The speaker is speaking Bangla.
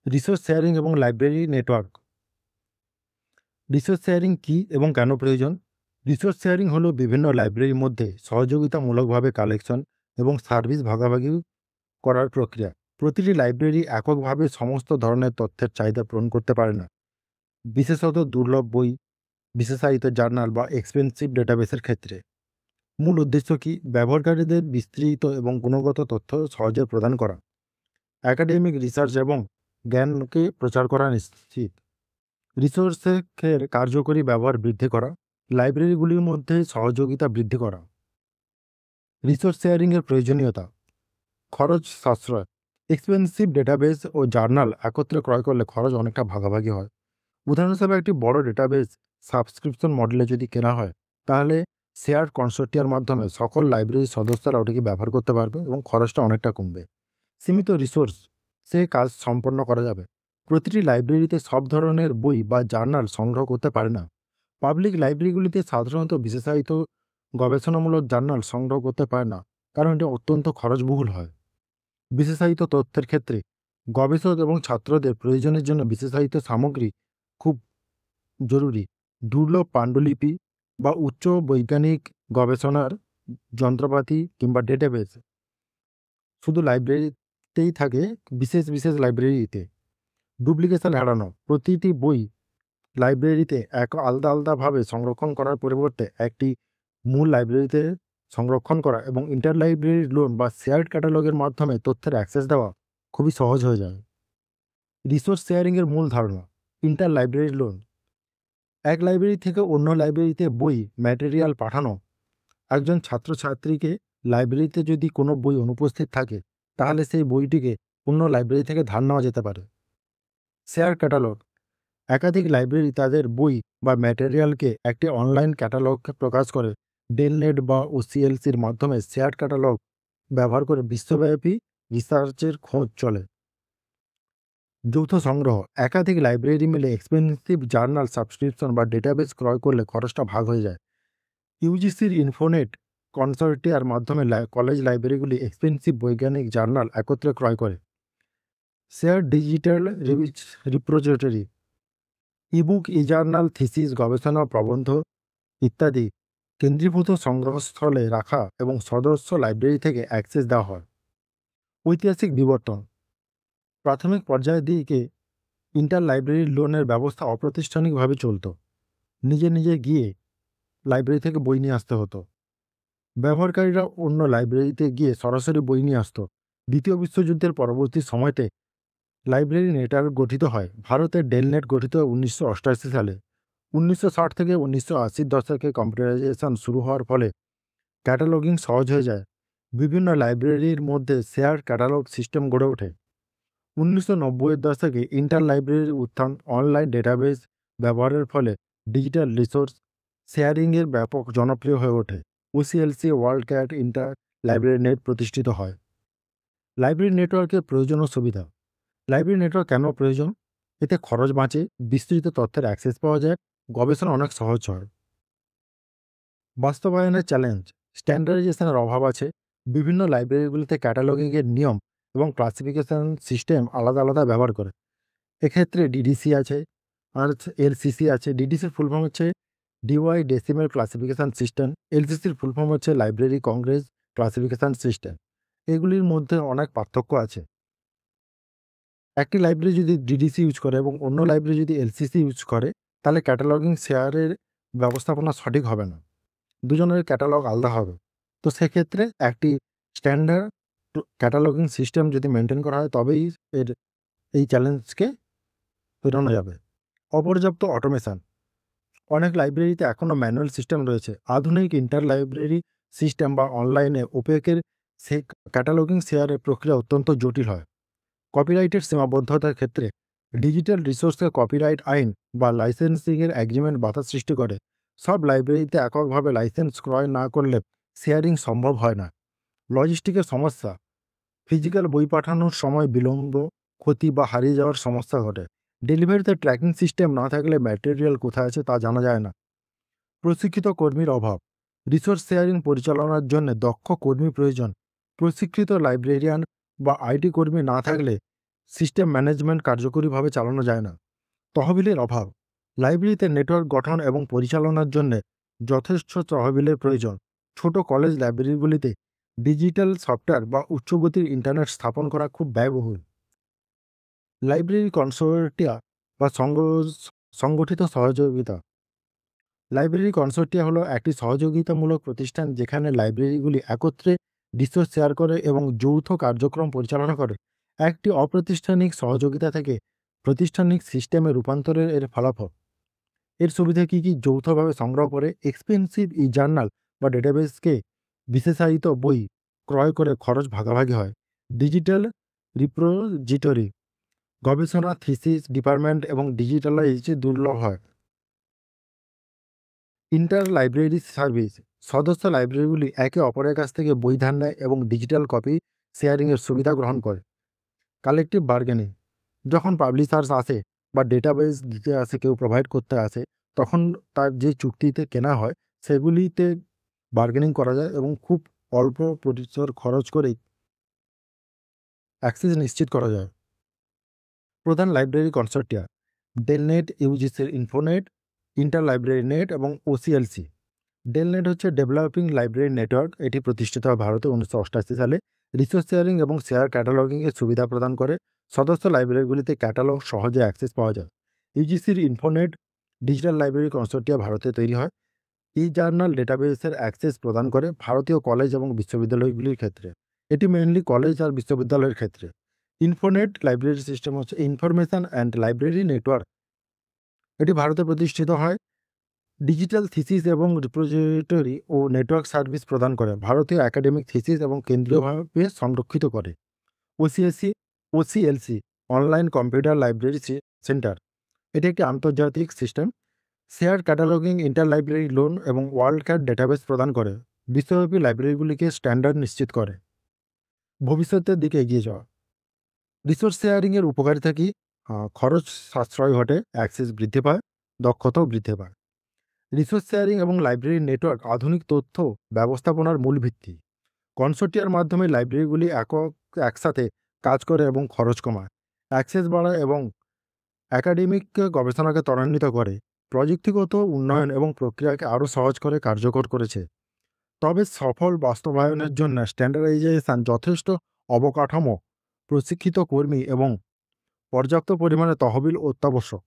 রিসোর্স শেয়ারিং এবং লাইব্রেরি নেটওয়ার্ক। রিসোর্স শেয়ারিং কী এবং কেন প্রয়োজন? রিসোর্স শেয়ারিং হলো বিভিন্ন লাইব্রেরির মধ্যে সহযোগিতামূলকভাবে কালেকশন এবং সার্ভিস ভাগাভাগি করার প্রক্রিয়া। প্রতিটি লাইব্রেরি এককভাবে সমস্ত ধরনের তথ্যের চাহিদা পূরণ করতে পারে না, বিশেষত দুর্লভ বই, বিশেষায়িত জার্নাল বা এক্সপেন্সিভ ডেটাবেসের ক্ষেত্রে। মূল উদ্দেশ্য কি? ব্যবহারকারীদের বিস্তৃত এবং গুণগত তথ্য সহজে প্রদান করা, একাডেমিক রিসার্চ এবং জ্ঞানকে প্রচার করা নিশ্চিত, রিসোর্সের কার্যকরী ব্যবহার বৃদ্ধি করা, লাইব্রেরিগুলির মধ্যে সহযোগিতা বৃদ্ধি করা। রিসোর্স শেয়ারিংয়ের প্রয়োজনীয়তা: খরচ সাশ্রয়। এক্সপেন্সিভ ডেটাবেস ও জার্নাল একত্রে ক্রয় করলে খরচ অনেকটা ভাগাভাগি হয়। উদাহরণ হিসেবে একটি বড় ডেটাবেস সাবস্ক্রিপশন মডেলে যদি কেনা হয়, তাহলে শেয়ার কনসোর্টিয়ার মাধ্যমে সকল লাইব্রেরির সদস্যরা ওটিকে ব্যবহার করতে পারবে এবং খরচটা অনেকটা কমবে। সীমিত রিসোর্স, সে কাজ সম্পন্ন করা যাবে। প্রতিটি লাইব্রেরিতে সব ধরনের বই বা জার্নাল সংগ্রহ করতে পারে না। পাবলিক লাইব্রেরিগুলিতে সাধারণত বিশেষায়িত গবেষণামূলক জার্নাল সংগ্রহ করতে পারে না, কারণ এটি অত্যন্ত খরচবহুল হয়। বিশেষায়িত তথ্যের ক্ষেত্রে গবেষক এবং ছাত্রদের প্রয়োজনের জন্য বিশেষায়িত সামগ্রী খুব জরুরি। দুর্লভ পাণ্ডুলিপি বা উচ্চ বৈজ্ঞানিক গবেষণার যন্ত্রপাতি কিংবা ডেটাবেস শুধু লাইব্রেরিতেই থাকে, বিশেষ বিশেষ লাইব্রেরিতে। ডুপ্লিকেশন এড়ানো: প্রতিটি বই লাইব্রেরিতে আলাদা আলাদাভাবে সংরক্ষণ করার পরিবর্তে একটি মূল লাইব্রেরিতে সংরক্ষণ করা এবং ইন্টার লাইব্রেরি লোন বা শেয়ার্ড ক্যাটালগের মাধ্যমে তথ্যের অ্যাক্সেস দেওয়া খুবই সহজ হয়ে যায়। রিসোর্স শেয়ারিংয়ের মূল ধারণা: ইন্টার লাইব্রেরি লোন। এক লাইব্রেরি থেকে অন্য লাইব্রেরিতে বই ম্যাটেরিয়াল পাঠানো। একজন ছাত্রছাত্রীকে লাইব্রেরিতে যদি কোনো বই অনুপস্থিত থাকে, তাহলে সেই বইটিকে অন্য লাইব্রেরি থেকে ধার নেওয়া যেতে পারে। শেয়ার ক্যাটালগ: একাধিক লাইব্রেরি তাদের বই বা ম্যাটেরিয়ালকে একটি অনলাইন ক্যাটালগে প্রকাশ করে। ডেলনেট বা ওসিএলসির মাধ্যমে শেয়ার ক্যাটালগ ব্যবহার করে বিশ্বব্যাপী রিসার্চের খোঁজ চলে। যৌথ সংগ্রহ: একাধিক লাইব্রেরি মিলে এক্সপেন্সিভ জার্নাল সাবস্ক্রিপশন বা ডেটাবেস ক্রয় করলে খরচটা ভাগ হয়ে যায়। ইউজিসির ইনফোনেট কনসর্টিয়ার মাধ্যমে কলেজ লাইব্রেরিগুলি এক্সপেন্সিভ বৈজ্ঞানিক জার্নাল একত্রে ক্রয় করে। শেয়ার ডিজিটাল রিপোজিটরি: ইবুক, ই জার্নাল, থিসিস, গবেষণা প্রবন্ধ ইত্যাদি কেন্দ্রীভূত সংগ্রহস্থলে রাখা এবং সদস্য লাইব্রেরি থেকে অ্যাক্সেস দেওয়া হয়। ঐতিহাসিক বিবর্তন: প্রাথমিক পর্যায়ের দিকে ইন্টার লাইব্রেরি লোনের ব্যবস্থা অপ্রাতিষ্ঠানিকভাবে চলত। নিজে নিজে গিয়ে লাইব্রেরি থেকে বই নিয়ে আসতে হতো। ব্যবহারকারীরা অন্য লাইব্রেরিতে গিয়ে সরাসরি বই নিয়ে আসত। দ্বিতীয় বিশ্বযুদ্ধের পরবর্তী সময়তে লাইব্রেরি নেটওয়ার্ক গঠিত হয়। ভারতের ডেলনেট গঠিত 1988 সালে। 1960 থেকে 1980-র দশকে কম্পিউটারাইজেশন শুরু হওয়ার ফলে ক্যাটালগিং সহজ হয়ে যায়। বিভিন্ন লাইব্রেরির মধ্যে শেয়ার ক্যাটালগ সিস্টেম গড়ে ওঠে। 1990-এর দশকে ইন্টার লাইব্রেরির উত্থান, অনলাইন ডেটাবেস ব্যবহারের ফলে ডিজিটাল রিসোর্স শেয়ারিংয়ের ব্যাপক জনপ্রিয় হয়ে ওঠে। OCLC WorldCat inter library net প্রতিষ্ঠিত হয়। লাইব্রেরি নেটওয়ার্কের প্রয়োজন ও সুবিধা: লাইব্রেরি নেটওয়ার্ক কেন প্রয়োজন? এতে খরচ বাঁচে, বিস্তৃত তথ্যের অ্যাক্সেস পাওয়া যায়, গবেষণা অনেক সহজ হয়। বাস্তবায়নের চ্যালেঞ্জ: স্ট্যান্ডার্ডাইজেশনের অভাব আছে। বিভিন্ন লাইব্রেরিগুলিতে ক্যাটালগিংয়ের নিয়ম এবং ক্লাসিফিকেশন সিস্টেম আলাদা আলাদা ব্যবহার করে। এক্ষেত্রে ডিডিসি আছে আর এলসিসি আছে। ডিডিসির ফুল ফর্ম হচ্ছে ডিওয়াই ডেসিমেল ক্লাসিফিকেশন সিস্টেম। এলসিসির ফুল ফর্ম হচ্ছে লাইব্রেরি কংগ্রেস ক্লাসিফিকেশন সিস্টেম। এগুলির মধ্যে অনেক পার্থক্য আছে। একটি লাইব্রেরি যদি ডিডিসি ইউজ করে এবং অন্য লাইব্রেরি যদি এলসিসি ইউজ করে, তাহলে ক্যাটালগিং শেয়ারের ব্যবস্থাপনা সঠিক হবে না। দুজনের ক্যাটালগ আলাদা হবে। তো সেক্ষেত্রে একটি স্ট্যান্ডার্ড ক্যাটালগিং সিস্টেম যদি মেনটেন করা হয়, তবেই এই চ্যালেঞ্জকে পেরোনো যাবে। অপর্যাপ্ত অটোমেশন: অনেক লাইব্রেরিতে এখনও ম্যানুয়াল সিস্টেম রয়েছে। আধুনিক ইন্টার লাইব্রেরি সিস্টেম বা অনলাইনে ওপেকের সেই ক্যাটালগিং শেয়ারের প্রক্রিয়া অত্যন্ত জটিল হয়। কপিরাইটের সীমাবদ্ধতার ক্ষেত্রে ডিজিটাল রিসোর্সকে কপিরাইট আইন বা লাইসেন্সিংয়ের অ্যাগ্রিমেন্ট বাধা সৃষ্টি করে। সব লাইব্রেরিতে এককভাবে লাইসেন্স ক্রয় না করলে শেয়ারিং সম্ভব হয় না। লজিস্টিকের সমস্যা: ফিজিক্যাল বই পাঠানোর সময় বিলম্ব, ক্ষতি বা হারিয়ে যাওয়ার সমস্যা ঘটে। ডেলিভারিতে ট্র্যাকিং সিস্টেম না থাকলে ম্যাটেরিয়াল কোথায় আছে তা জানা যায় না। প্রশিক্ষিত কর্মীর অভাব: রিসোর্স শেয়ারিং পরিচালনার জন্য দক্ষ কর্মী প্রয়োজন। প্রশিক্ষিত লাইব্রেরিয়ান বা আইটি কর্মী না থাকলে সিস্টেম ম্যানেজমেন্ট কার্যকরীভাবে চালানো যায় না। তহবিলের অভাব। লাইব্রেরিতে নেটওয়ার্ক গঠন এবং পরিচালনার জন্য যথেষ্ট তহবিলের প্রয়োজন। ছোট কলেজ লাইব্রেরিগুলিতে ডিজিটাল সফটওয়্যার বা উচ্চগতির ইন্টারনেট স্থাপন করা খুব ব্যয়বহুল। লাইব্রেরি কনসোর্টিয়া বা সংগঠিত সহযোগিতা। লাইব্রেরি কনসোর্টিয়া হলো একটি সহযোগিতামূলক প্রতিষ্ঠান যেখানে লাইব্রেরিগুলি একত্রে রিসোর্স শেয়ার করে এবং যৌথ কার্যক্রম পরিচালনা করে। একটি অপ্রাতিষ্ঠানিক সহযোগিতা থেকে প্রাতিষ্ঠানিক সিস্টেমে রূপান্তরের এর ফলাফল। এর সুবিধা কী কী? যৌথভাবে সংগ্রহ করে এক্সপেন্সিভ ই জার্নাল বা ডেটাবেসকে বিশেষায়িত বই ক্রয় করে খরচ ভাগাভাগি হয়। ডিজিটাল রিপোজিটরি, গবেষণা, থিসিস, ডিপার্টমেন্ট এবং ডিজিটালাইজ দুর্লভ হয়। ইন্টার লাইব্রেরি সার্ভিস, সদস্য লাইব্রেরিগুলি একে অপরের কাছ থেকে বই ধার নেয় এবং ডিজিটাল কপি শেয়ারিংয়ের সুবিধা গ্রহণ করে। কালেকটিভ বার্গেনিং, যখন পাবলিশার্স আসে বা ডেটাবেস দিতে আসে, কেউ প্রোভাইড করতে আসে, তখন তার যে চুক্তিতে কেনা হয় সেগুলিতে বার্গেনিং করা যায় এবং খুব অল্প পরিসর খরচ করেই অ্যাক্সেস নিশ্চিত করা যায়। প্রধান লাইব্রেরি কনসোর্টিয়া: ডেলনেট, ইউজিসির ইনফোনেট, ইন্টার লাইব্রেরি নেট এবং ওসিএলসি। ডেলনেট হচ্ছে ডেভেলপিং লাইব্রেরি নেটওয়ার্ক। এটি প্রতিষ্ঠিত হয় ভারতে 1988 সালে। রিসোর্স শেয়ারিং এবং শেয়ার ক্যাটালগিংয়ের সুবিধা প্রদান করে। সদস্য লাইব্রেরিগুলিতে ক্যাটালগ সহজে অ্যাক্সেস পাওয়া যায়। ইউজিসির ইনফোনেট ডিজিটাল লাইব্রেরি কনসোর্টিয়া ভারতে তৈরি হয়। ই জার্নাল ডেটাবেসের অ্যাক্সেস প্রদান করে ভারতীয় কলেজ এবং বিশ্ববিদ্যালয়গুলির ক্ষেত্রে। এটি মেইনলি কলেজ আর বিশ্ববিদ্যালয়ের ক্ষেত্রে। ইনফোনেট লাইব্রেরি সিস্টেম হচ্ছে ইনফরমেশন অ্যান্ড লাইব্রেরি নেটওয়ার্ক। এটি ভারতে প্রতিষ্ঠিত হয়। ডিজিটাল থিসিস এবং রিপোজিটরি ও নেটওয়ার্ক সার্ভিস প্রদান করে। ভারতীয় একাডেমিক থিসিস এবং কেন্দ্রীয়ভাবে সংরক্ষিত করে। ওসিএসসি ওসিএলসি অনলাইন কম্পিউটার লাইব্রেরি সেন্টার। এটি একটি আন্তর্জাতিক system. Share cataloguing, inter library loan এবং ওয়ার্ল্ড ক্যাট ডেটাবেস প্রদান করে। বিশ্বব্যাপী লাইব্রেরিগুলিকে স্ট্যান্ডার্ড নিশ্চিত করে। ভবিষ্যতের দিকে এগিয়ে যাওয়া। রিসোর্স শেয়ারিংয়ের উপকারিতা কী? খরচ সাশ্রয় ঘটে, অ্যাক্সেস বৃদ্ধি পায়, দক্ষতাও বৃদ্ধি পায়। রিসোর্স শেয়ারিং এবং লাইব্রেরি নেটওয়ার্ক আধুনিক তথ্য ব্যবস্থাপনার মূল ভিত্তি। কনসোর্টিয়ার মাধ্যমে লাইব্রেরিগুলি একসাথে কাজ করে এবং খরচ কমায়, অ্যাক্সেস বাড়ায় এবং একাডেমিক গবেষণাকে ত্বরান্বিত করে। প্রযুক্তিগত উন্নয়ন এবং প্রক্রিয়াকে আরও সহজ করে কার্যকর করেছে। তবে সফল বাস্তবায়নের জন্য স্ট্যান্ডার্ডাইজেশন, যথেষ্ট অবকাঠামো, প্রশিক্ষিত কর্মী এবং পর্যাপ্ত পরিমাণে তহবিল অত্যাবশ্যক।